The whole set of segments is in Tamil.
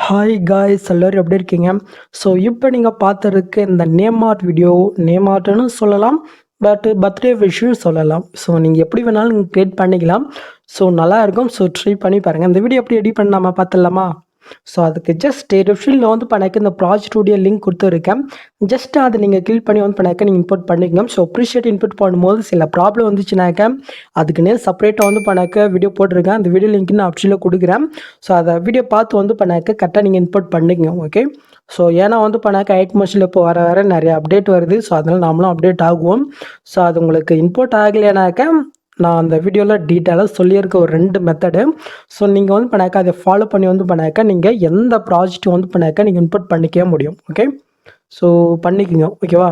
ஹாய் காய்ஸ் எல்லோரும் எப்படி இருக்கீங்க? ஸோ இப்போ நீங்கள் பார்த்துருக்கு இந்த நேம் ஆர்ட் வீடியோ. நேம் ஆர்ட்னு சொல்லலாம், பட் பர்த்டே விஷயம் சொல்லலாம். ஸோ நீங்கள் எப்படி வேணாலும் நீங்கள் க்ரியேட் பண்ணிக்கலாம். ஸோ நல்லா இருக்கும். ஸோ ட்ரை பண்ணி பாருங்கள். இந்த வீடியோ எப்படி எடிட் பண்ணாமல் பார்த்துடலாமா? ஸோ அதுக்கு ஜஸ்ட் டிஸ்கிரிப்ஷனில் வந்து பண்ணாக்க இந்த ப்ராஜெக்ட் உடைய லிங்க் கொடுத்துருக்கேன். ஜஸ்ட் அதை நீங்கள் கிளிக் பண்ணி வந்து பண்ணாக்க நீங்கள் இன்புட் பண்ணிக்கணும். ஸோ அப்ரிஷியேட் இன்புட் பண்ணும்போது சில ப்ராப்ளம் வந்துச்சுனாக்க அதுக்குன்னே செப்பரேட்டாக வந்து பண்ணாக்க வீடியோ போட்டிருக்கேன். அந்த வீடியோ லிங்க் நான் ஆப்ஷனில் கொடுக்குறேன். ஸோ அதை வீடியோ பார்த்து வந்து பண்ணாக்க கரெக்டாக நீங்கள் இன்புட் பண்ணிக்கங்க. ஓகே. ஸோ ஏன்னா வந்து பண்ணாக்க ஐட் மோஷனில் இப்போ வர நிறைய அப்டேட் வருது. ஸோ அதனால் நம்மளும் அப்டேட் ஆகுவோம். ஸோ அது உங்களுக்கு இன்புட் ஆகலைனாக்க நான் அந்த வீடியோவில் டீட்டெயிலாக சொல்லியிருக்க ஒரு 2 மெத்தடு. ஸோ நீங்கள் வந்து பண்ணாக்க அதை ஃபாலோ பண்ணி வந்து பண்ணாக்க நீங்கள் எந்த ப்ராஜெக்ட் வந்து பண்ணாக்க நீங்கள் இன்புட் பண்ணிக்கவே முடியும். ஓகே. ஸோ பண்ணிக்கோங்க. ஓகேவா?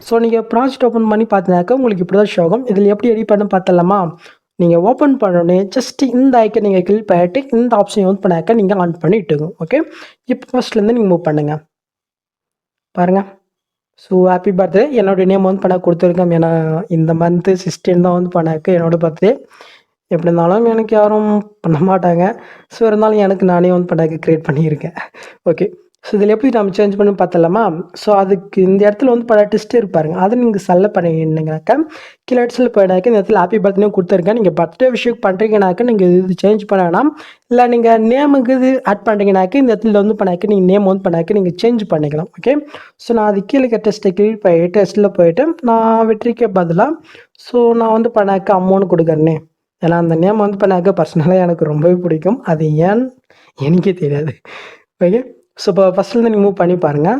ஸோ நீங்கள் ப்ராஜெக்ட் ஓப்பன் பண்ணி பார்த்தீங்கன்னாக்கா உங்களுக்கு இப்படி தான் ஷோ ஆகும். இதில் எப்படி எடிட் பண்ண பார்த்தலாமா? நீங்கள் ஓப்பன் பண்ணோடனே ஜஸ்ட் இந்த ஐக்கன் நீங்கள் கிளிக் பண்ணிட்டு இந்த ஆப்ஷன் வந்து பண்ணாக்க நீங்கள் ஆன் பண்ணி இட்டுங்க. ஓகே. இப்போ ஃபர்ஸ்ட்லேருந்து நீங்கள் மூவ் பண்ணுங்கள். பாருங்கள். So happy birthday. என்னோடய நேம் வந்து பண்ண கொடுத்துருக்கேன். ஏன்னா இந்த மந்த்து 16 தான் வந்து பண்ணாக்க என்னோடய பர்த்டே. எப்படி இருந்தாலும் எனக்கு யாரும் பண்ண மாட்டாங்க. ஸோ இருந்தாலும் எனக்கு நானே வந்து பண்ணாக்க க்ரியேட் பண்ணியிருக்கேன். ஓகே. ஸோ இதில் எப்படி நம்ம சேஞ்ச் பண்ணி பார்த்தலாமா? ஸோ அதுக்கு இந்த இடத்துல வந்து பல டெஸ்ட் இருப்பாருங்க. அதை நீங்கள் செலக்ட் பண்ணிங்கனாக்கா கீழே இடத்துல போயிடாக்க இந்த இடத்துல ஹாப்பி பர்த்டே கொடுத்துருக்கேன். நீங்கள் பர்த்டே விஷயம் பண்ணுறீங்கனாக்கா நீங்கள் இது சேஞ்ச் பண்ண வேணாம். இல்லை நீங்கள் நேமுக்கு இது ஆட் பண்ணுறீங்கனாக்கா இந்த இடத்துல வந்து பண்ணாக்க நீங்கள் நேம் வந்து பண்ணாக்க நீங்கள் சேஞ்ச் பண்ணிக்கலாம். ஓகே. ஸோ நான் அது கீழே டெஸ்ட்டை கிளிக் போயிட்டு டெஸ்ட்டில் போயிட்டு நான் வெற்றிக்கு பதிலாக ஸோ நான் வந்து பண்ணாக்க அமௌண்ட் கொடுக்குறேனே. ஏன்னா அந்த நேம் வந்து பண்ணாக்க பர்சனலாக எனக்கு ரொம்பவே பிடிக்கும். அது ஏன் எனக்கே தெரியாது. ஓகே. ஸோ இப்போ ஃபஸ்ட்லேருந்து நீங்கள் மூவ் பண்ணி பாருங்கள்.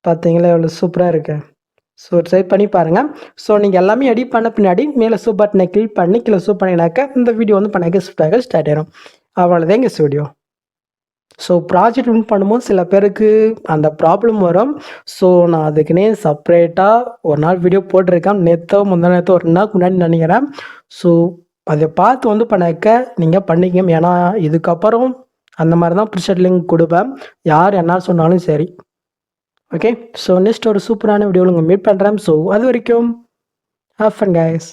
பார்த்தீங்களா எவ்வளோ சூப்பராக இருக்கு. ஸோ ட்ரை பண்ணி பாருங்கள். ஸோ நீங்கள் எல்லாமே எடிட் பண்ண பின்னாடி மேலே சூப் பட்டனை கிளிக் பண்ணி கீழே சூப் பண்ணினாக்க இந்த வீடியோ வந்து பண்ணாக்க ஸ்டார்ட் ஆகிடும். அவ்வளோதான் எங்கள் வீடியோ. ஸோ ப்ராஜெக்ட் வின் பண்ணும்போது சில பேருக்கு அந்த ப்ராப்ளம் வரும். ஸோ நான் அதுக்குன்னே செப்ரேட்டாக ஒரு நாள் வீடியோ போட்டிருக்கேன். முந்தா நேற்று ஒரு நாள் முன்னாடி நினைக்கிறேன். ஸோ அதை பார்த்து வந்து பண்ணாக்க நீங்கள் பண்ணிக்கங்க. ஏன்னா இதுக்கப்புறம் அந்த மாதிரி தான் ப்ரிஷட் லிங்க் கொடுப்பேன். யார் என்ன சொன்னாலும் சரி. ஓகே. ஸோ நெக்ஸ்ட் ஒரு சூப்பரான வீடியோவில் உங்கள் மீட் பண்ணுறேன். ஸோ அது வரைக்கும் ஹேவ் ஃபன் கைஸ்.